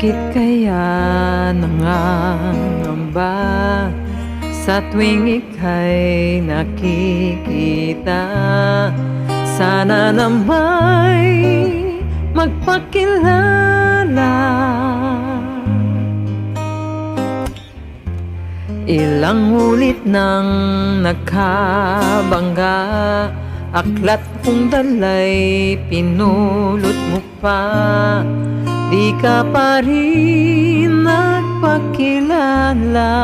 Bakit kaya nangangamba sa tuwing ika'y nakikita? Sana na may magpakilala. Ilang ulit nang nakabangga, aklat kong dalay pinulot mo pa. Di ka pa rin nagpakilala.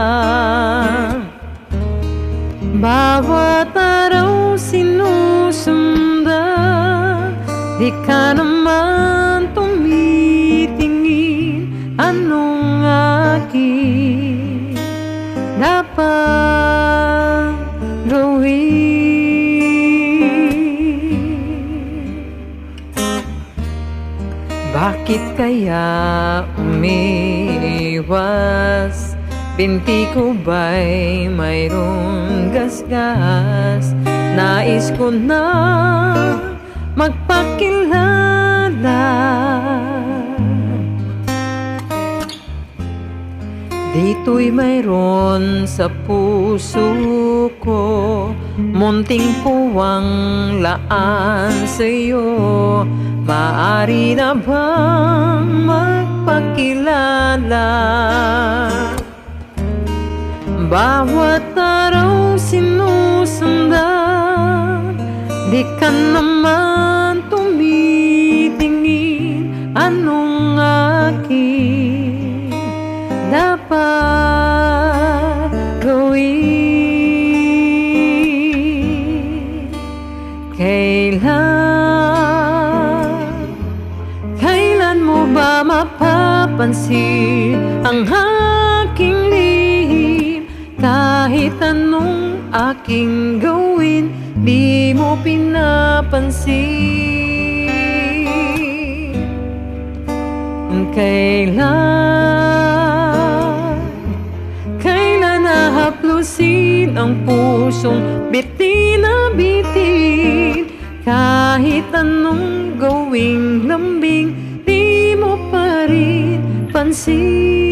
Bawat araw sinusundan, di ka naman tumitingin. Anong aking dapat gawin? Bakit kaya umiiwas? Binti ko ba'y mayroong gasgas? Nais ko na magpakilala. Dito'y mayroon sa puso ko, munting puwang laan sa'yo. Maaari na bang magpakilala? Bawat araw sinusundan, di ka naman tumitingin. Anong aking dapat gawin? Kailan mo ba mapapansin ang aking lihim? Kahit anong aking gawin, di mo pinapansin. Kailan nahaplusin ang pusong bitin na bitin? Kahit anong gawing lambing, di mo pa rin pansin.